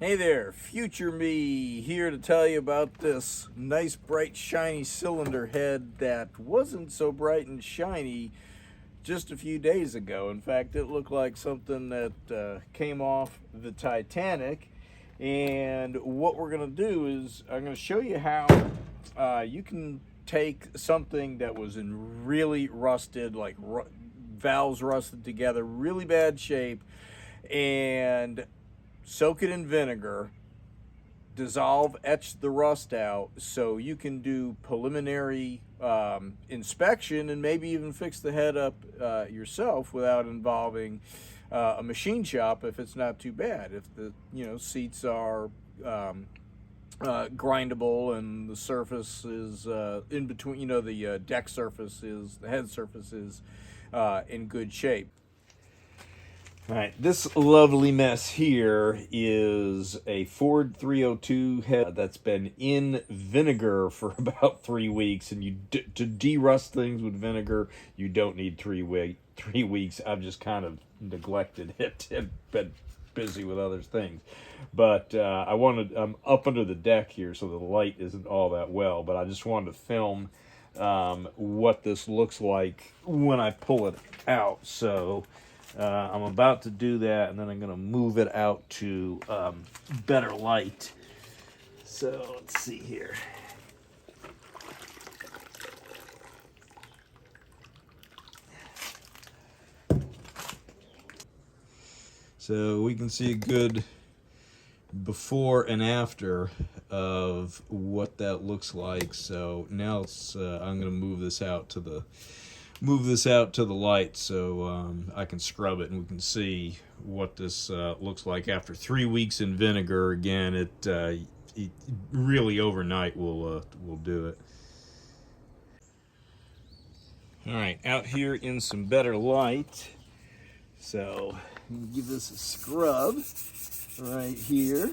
Hey there, future me here to tell you about this nice bright shiny cylinder head that wasn't so bright and shiny just a few days ago. In fact, it looked like something that came off the Titanic. And what we're going to do is I'm going to show you how you can take something that was in really rusted, like valves rusted together, really bad shape, and soak it in vinegar, dissolve, etch the rust out, so you can do preliminary inspection and maybe even fix the head up yourself without involving a machine shop if it's not too bad. If the seats are grindable and the surface is in between, the deck surface is, the head surface is in good shape. All right, this lovely mess here is a Ford 302 head that's been in vinegar for about 3 weeks, and to de-rust things with vinegar, you don't need 3 weeks. I've just kind of neglected it and been busy with other things. But I'm up under the deck here, so the light isn't all that well, but I just wanted to film what this looks like when I pull it out. So I'm about to do that, and then I'm going to move it out to better light. So let's see here. So we can see a good before and after of what that looks like. So now I'm going to move this out to the light so I can scrub it and we can see what this looks like after 3 weeks in vinegar. Again, it really overnight will do it. All right, out here in some better light. So I'm gonna give this a scrub right here.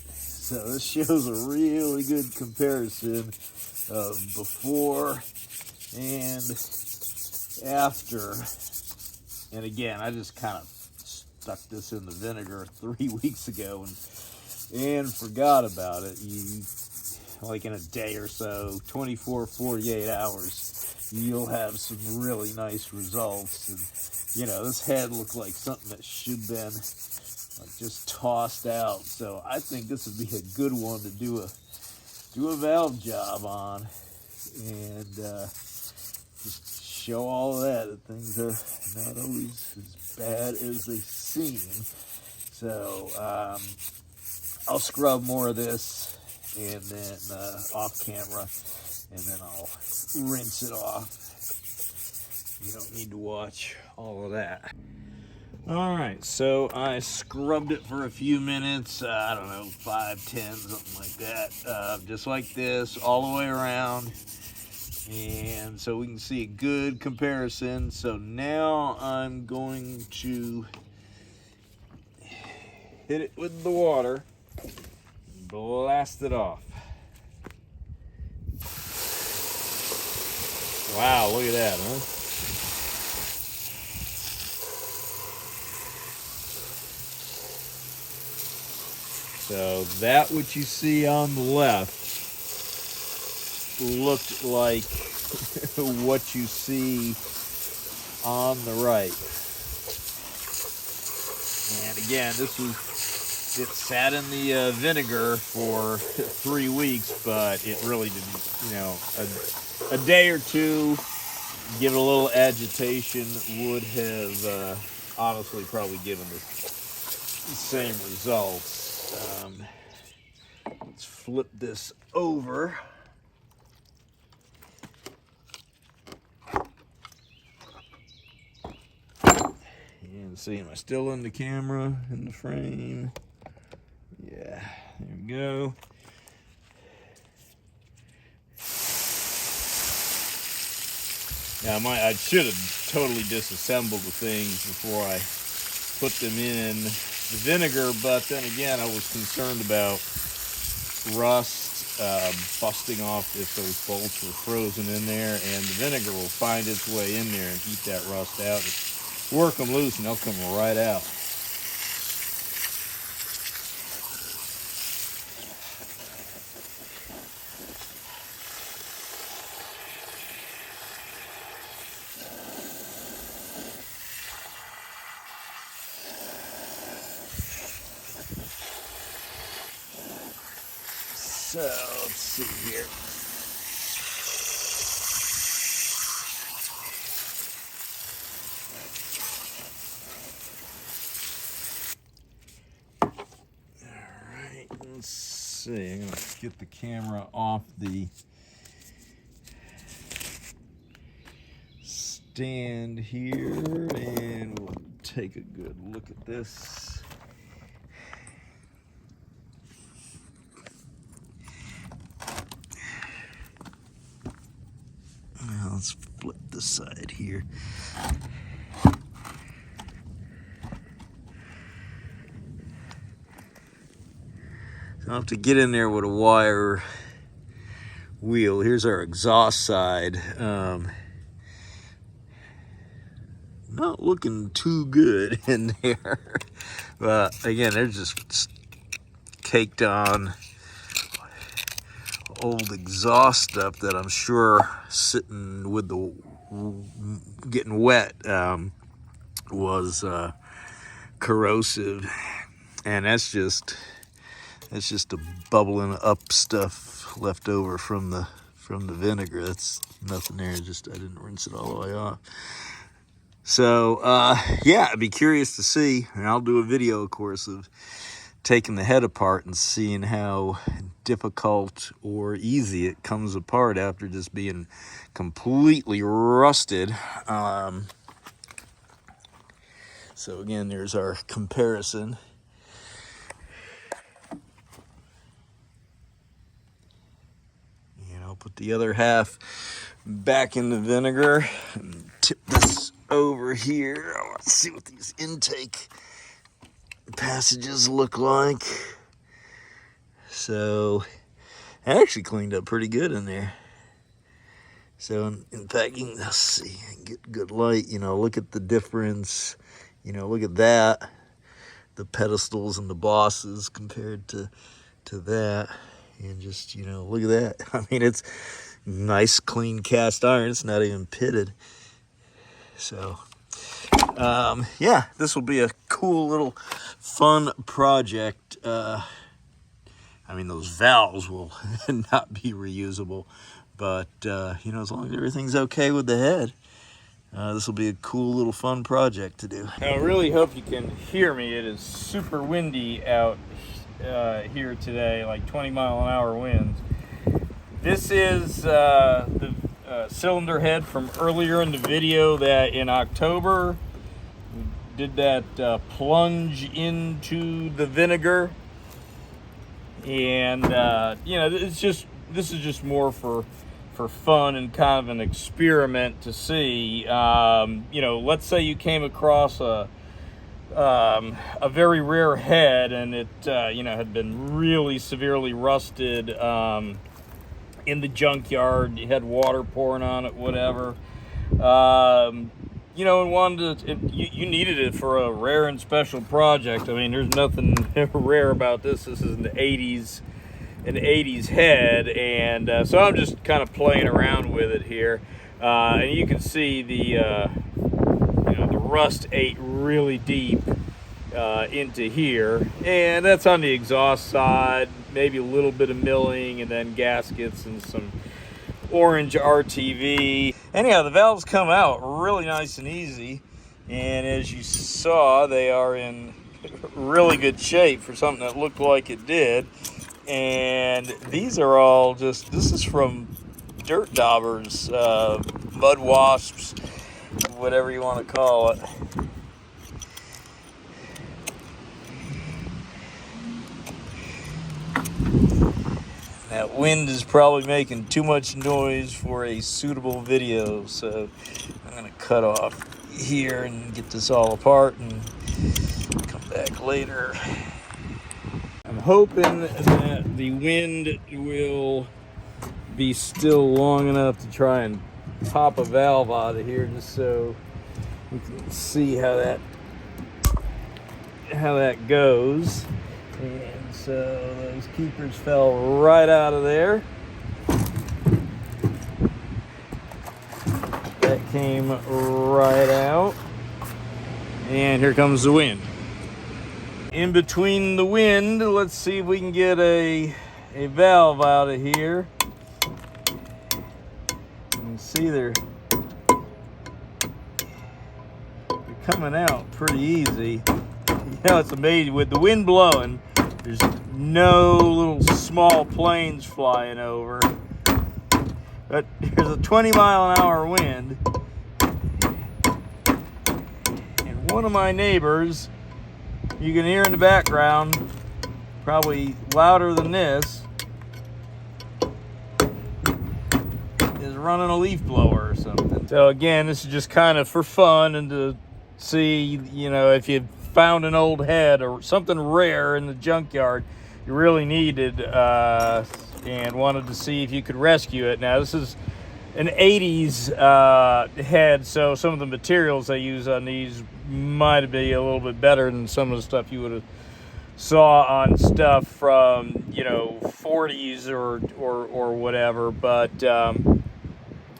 So this shows a really good comparison of before and after. And again, I just kind of stuck this in the vinegar 3 weeks ago and forgot about it. Like in a day or so, 24, 48 hours, you'll have some really nice results. And this head looked like something that should have been just tossed out. So I think this would be a good one to do a valve job on, and just show all of that things are not always as bad as they seem. So I'll scrub more of this and then off camera, and then I'll rinse it off. You don't need to watch all of that. All right, so I scrubbed it for a few minutes, I don't know, 5, 10, something like that, just like this, all the way around. And so we can see a good comparison. So now I'm going to hit it with the water, blast it off. Wow, look at that, huh? So that what you see on the left looked like what you see on the right. And again, it sat in the vinegar for 3 weeks, but it really didn't, a day or two, give it a little agitation would have honestly probably given the same results. Let's flip this over. And see, am I still in the camera, in the frame? Yeah, there we go. Now, I should have totally disassembled the things before I put them in the vinegar, but then again, I was concerned about rust busting off if those bolts were frozen in there, and the vinegar will find its way in there and eat that rust out. work them loose and they'll come right out. So let's see here. Let's see, I'm going to get the camera off the stand here and we'll take a good look at this. Now let's flip this side here. I'll have to get in there with a wire wheel. Here's our exhaust side. Not looking too good in there. But again, they're just caked on old exhaust stuff that I'm sure sitting with the getting wet was corrosive. And that's just a bubbling up stuff left over from the vinegar. That's nothing there. Just I didn't rinse it all the way off. So yeah, I'd be curious to see, and I'll do a video, of course, of taking the head apart and seeing how difficult or easy it comes apart after just being completely rusted. So again, there's our comparison. Put the other half back in the vinegar and tip this over here. Let's see what these intake passages look like. So I actually cleaned up pretty good in there. So in packing, let's see, get good light, look at the difference, look at that, the pedestals and the bosses compared to that. And just, look at that. I mean, it's nice, clean cast iron. It's not even pitted. So, yeah, this will be a cool little fun project. I mean, those valves will not be reusable. But, as long as everything's okay with the head, this will be a cool little fun project to do. I really hope you can hear me. It is super windy out here today, like 20-mile-an-hour winds. This is the cylinder head from earlier in the video that in October we did that plunge into the vinegar, and this is just more for fun and kind of an experiment to see. Let's say you came across a very rare head, and it had been really severely rusted in the junkyard. You had water pouring on it, whatever. And wanted to, you needed it for a rare and special project. I mean, there's nothing rare about this. This is an 80s head, and so I'm just kind of playing around with it here, and you can see the rust ate really deep into here, and that's on the exhaust side. Maybe a little bit of milling, and then gaskets and some orange RTV. Anyhow, the valves come out really nice and easy, and as you saw, they are in really good shape for something that looked like it did. And these are all just, this is from dirt daubers, mud wasps, whatever you want to call it. That wind is probably making too much noise for a suitable video, so I'm going to cut off here and get this all apart and come back later. I'm hoping that the wind will be still long enough to try and pop a valve out of here, just so we can see how that goes. And so those keepers fell right out of there. That came right out. And here comes the wind. In between the wind, let's see if we can get a valve out of here. You can see they're coming out pretty easy. You know, it's amazing. With the wind blowing, there's no little small planes flying over. But there's a 20-mile-an-hour wind. And one of my neighbors, you can hear in the background, probably louder than this, is running a leaf blower or something. So again, this is just kind of for fun and to see, you know, if you found an old head or something rare in the junkyard you really needed and wanted to see if you could rescue it. Now, this is an 80s head, so some of the materials they use on these might be a little bit better than some of the stuff you would have saw on stuff from, you know, 40s or whatever. But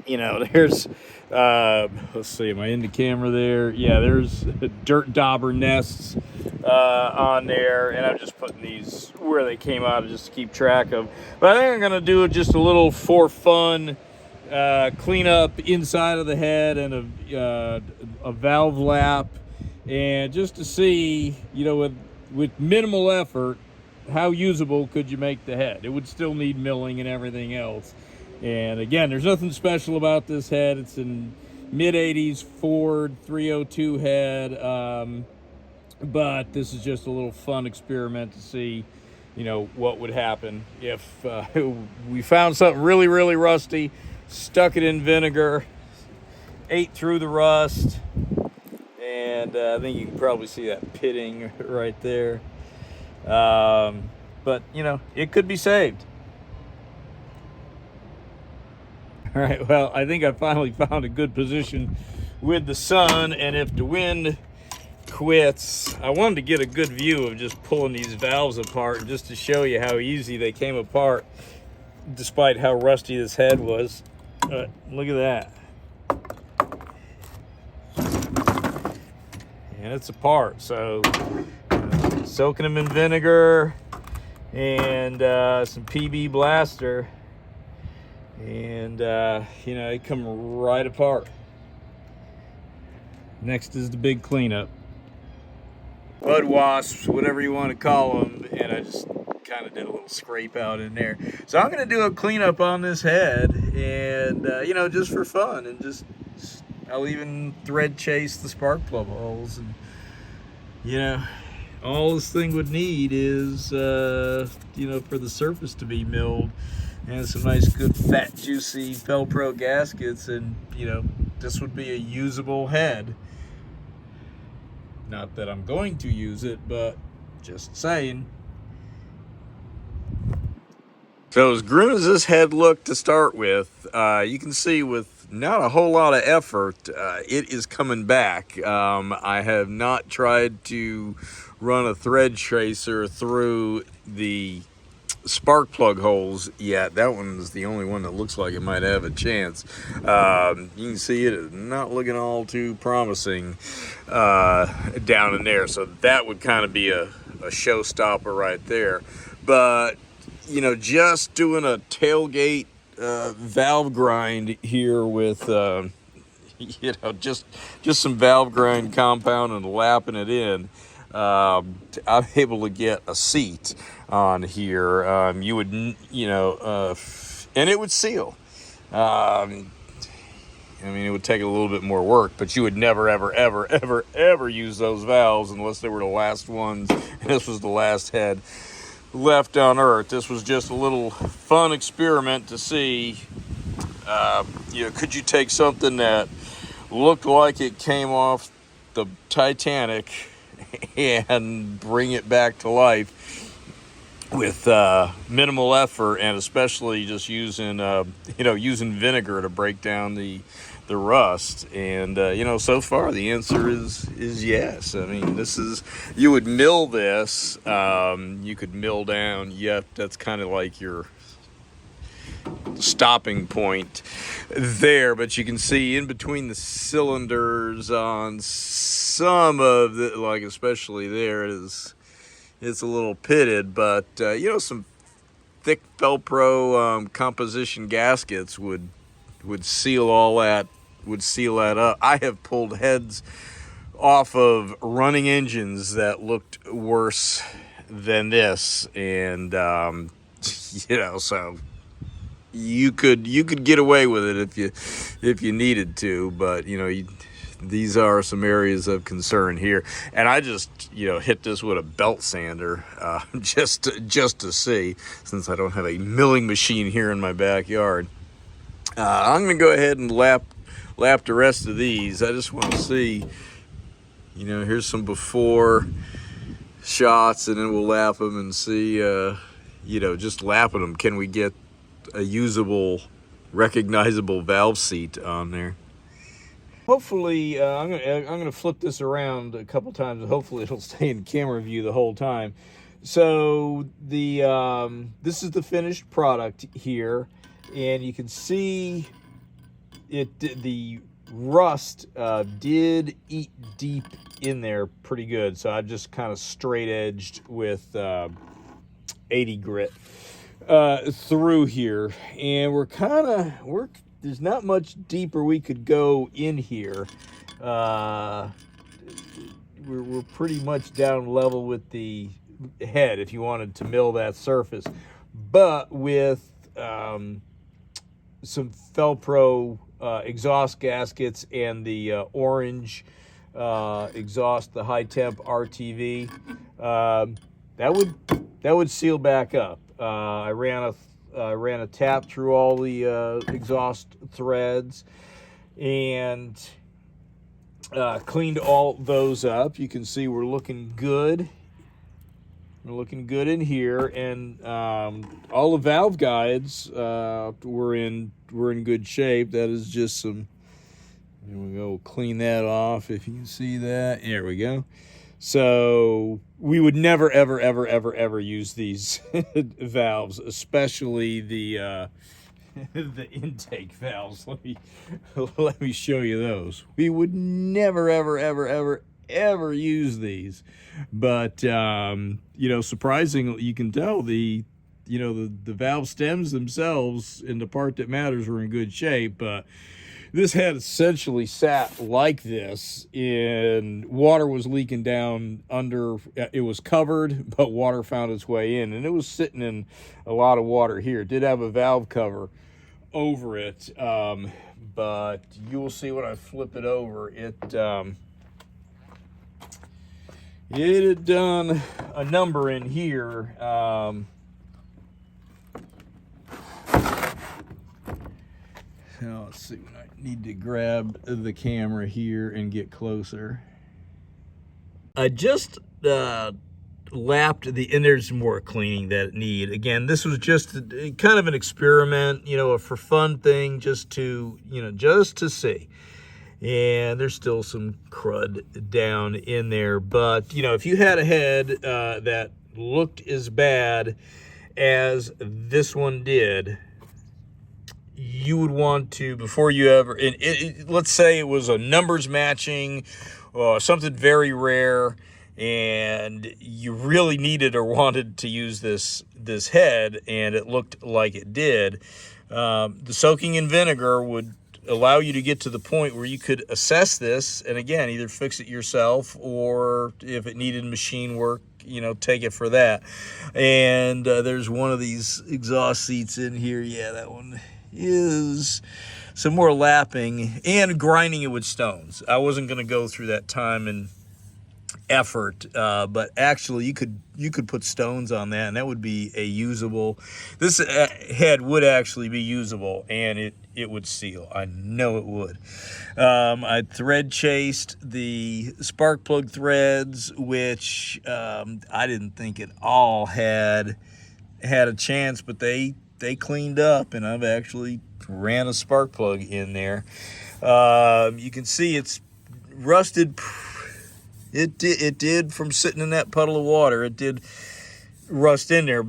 you know, there's let's see, am I in the camera there? Yeah, there's dirt dauber nests on there, and I'm just putting these where they came out just to keep track of. But I think I'm gonna do just a little for fun clean up inside of the head and a valve lap, and just to see, you know, with minimal effort, how usable could you make the head? It would still need milling and everything else. And again, there's nothing special about this head. It's in mid-80s Ford 302 head, but this is just a little fun experiment to see, you know, what would happen if we found something really, really rusty, stuck it in vinegar, ate through the rust, and I think you can probably see that pitting right there. But, you know, it could be saved. All right, well, I think I finally found a good position with the sun, and if the wind quits, I wanted to get a good view of just pulling these valves apart just to show you how easy they came apart despite how rusty this head was. Look at that. And it's apart, so soaking them in vinegar and some PB Blaster, and you know, they come right apart. Next is the big cleanup. Bud wasps, whatever you want to call them, and I just kind of did a little scrape out in there. So I'm going to do a cleanup on this head, and you know, just for fun, and just I'll even thread chase the spark plug holes, and you know, all this thing would need is you know, for the surface to be milled, and some nice good fat juicy Velcro gaskets, and you know, this would be a usable head. Not that I'm going to use it, but just saying. So as grim as this head looked to start with, you can see with not a whole lot of effort, it is coming back. I have not tried to run a thread tracer through the spark plug holes yet. That one's the only one that looks like it might have a chance. You can see it is not looking all too promising down in there, so that would kind of be a showstopper right there. But you know, just doing a tailgate valve grind here with you know, just some valve grind compound and lapping it in, I'm able to get a seat on here. You would, you know, and it would seal. I mean, it would take a little bit more work, but you would never, ever, ever, ever, ever use those valves unless they were the last ones, and this was the last head left on Earth. This was just a little fun experiment to see, you know, could you take something that looked like it came off the Titanic and bring it back to life with minimal effort, and especially just using you know, using vinegar to break down the the rust. And you know, so far the answer is yes. I mean, this is, you would mill this, you could mill down, yep, that's kind of like your stopping point there. But you can see in between the cylinders on some of the, like especially there, it's a little pitted. But you know, some thick Velcro composition gaskets would seal all that, would seal that up. I have pulled heads off of running engines that looked worse than this. And you know, so you could get away with it if you needed to. But you know, these are some areas of concern here. And I just, you know, hit this with a belt sander just to see, since I don't have a milling machine here in my backyard. I'm gonna go ahead and lap the rest of these. I just want to see, you know, here's some before shots, and then we'll lap them and see, you know, just lapping them, can we get a usable, recognizable valve seat on there. Hopefully, I'm gonna flip this around a couple times, and hopefully it'll stay in camera view the whole time. So this is the finished product here, and you can see the rust did eat deep in there pretty good. So I just kind of straight edged with 80 grit through here, and there's not much deeper we could go in here. We're pretty much down level with the head if you wanted to mill that surface, but with some Velcro exhaust gaskets and the orange exhaust, the high temp RTV, that would seal back up. I ran a tap through all the exhaust threads and cleaned all those up. You can see we're looking good. We're looking good in here, and all the valve guides were in good shape. That is just some. There we go. Clean that off if you can see that. There we go. So we would never, ever, ever, ever, ever use these valves, especially the intake valves. Let me show you those. We would never, ever, ever, ever, ever use these. But you know, surprisingly, you can tell the valve stems themselves in the part that matters were in good shape. But this had essentially sat like this, and water was leaking down under. It was covered, but water found its way in, and it was sitting in a lot of water here. It did have a valve cover over it, but you will see when I flip it over, it had done a number in here. So let's see, I need to grab the camera here and get closer. I just lapped and there's more cleaning that it need. Again, this was just kind of an experiment, you know, a for fun thing, just to see. And there's still some crud down in there. But, you know, if you had a head that looked as bad as this one did, you would want to, before you ever, let's say it was a numbers matching or something very rare, and you really needed or wanted to use this head, and it looked like it did, the soaking in vinegar would allow you to get to the point where you could assess this, and again, either fix it yourself, or if it needed machine work, you know, take it for that. And there's one of these exhaust seats in here. Yeah, that one is some more lapping and grinding it with stones. I wasn't going to go through that time and effort, but actually you could put stones on that, and that would be a usable, this head would actually be usable, and it would seal. I know it would. I thread chased the spark plug threads, which I didn't think at all had a chance, but they cleaned up, and I've actually ran a spark plug in there. You can see it's rusted. It did from sitting in that puddle of water. It did rust in there,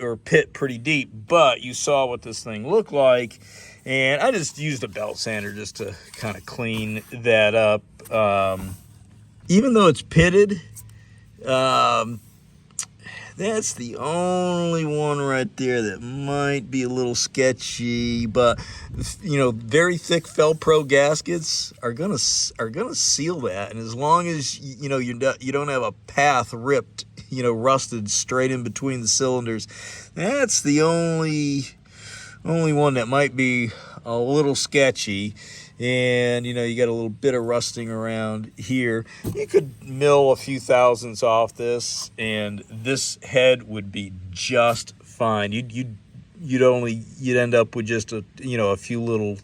or pit pretty deep. But you saw what this thing looked like, and I just used a belt sander just to kind of clean that up. Even though it's pitted, that's the only one right there that might be a little sketchy, but very thick Felpro gaskets are gonna seal that, and as long as you don't have a path ripped, rusted straight in between the cylinders, that's the only one that might be a little sketchy. And you got a little bit of rusting around here. You could mill a few thousandths off this, and this head would be just fine. You'd end up with just a few little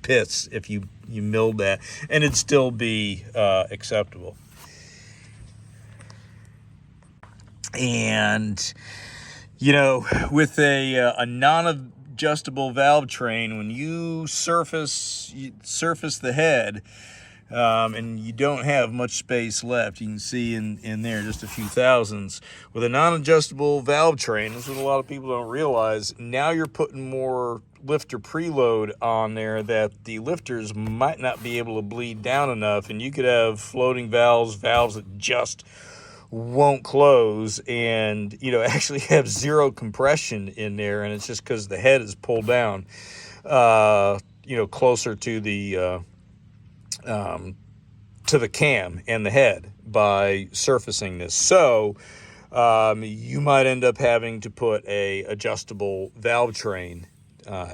pits if you milled that, and it'd still be acceptable. And with a non-adjustable valve train, when you surface the head, and you don't have much space left, you can see in there just a few thousandths. With a non-adjustable valve train, this is what a lot of people don't realize, now you're putting more lifter preload on there that the lifters might not be able to bleed down enough, and you could have floating valves that just won't close, and actually have zero compression in there, and it's just because the head is pulled down closer to the cam and the head by surfacing this. So you might end up having to put a adjustable valve train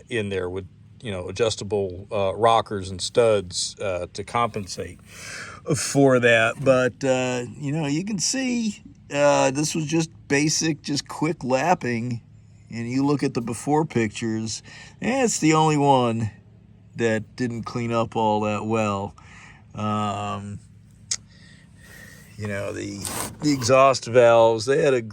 in there with adjustable rockers and studs to compensate for that. But you can see this was just basic, just quick lapping, and you look at the before pictures, and it's the only one that didn't clean up all that well. The exhaust valves, they had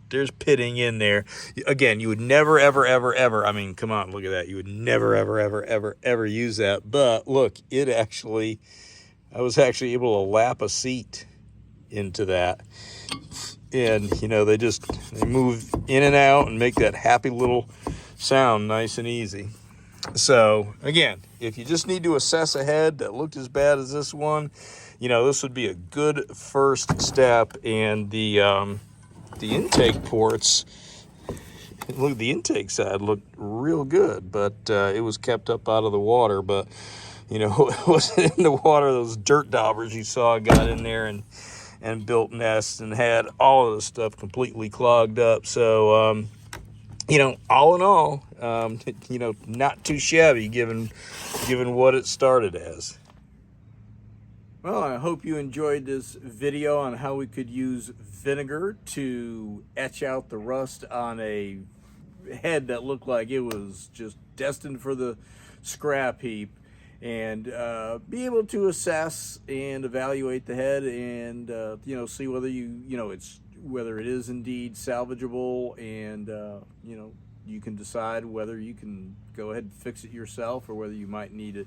there's pitting in there. Again, you would never, ever, I mean, come on, look at that. You would never, ever use that. But look, I was actually able to lap a seat into that. And, they move in and out and make that happy little sound nice and easy. So, again, if you just need to assess a head that looked as bad as this one, this would be a good first step. And the intake ports, look, the intake side looked real good, but it was kept up out of the water. But it wasn't in the water. Those dirt daubers you saw got in there and built nests and had all of the stuff completely clogged up. So all in all, not too shabby given what it started as. Well, I hope you enjoyed this video on how we could use vinegar to etch out the rust on a head that looked like it was just destined for the scrap heap, and be able to assess and evaluate the head, and see whether whether it is indeed salvageable, and you can decide whether you can go ahead and fix it yourself, or whether you might need to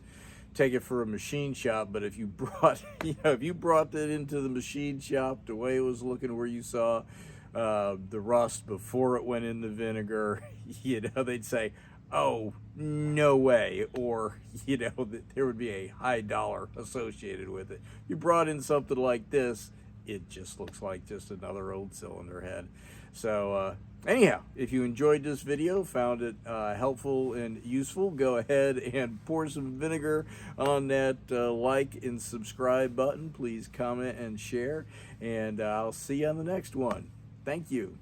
take it for a machine shop. But if you brought it into the machine shop the way it was looking, where you saw the rust before it went in the vinegar, they'd say, oh, no way, or there would be a high dollar associated with it. You brought in something like this, it just looks like just another old cylinder head. So anyhow, if you enjoyed this video, found it helpful and useful, go ahead and pour some vinegar on that like and subscribe button. Please comment and share, and I'll see you on the next one. Thank you.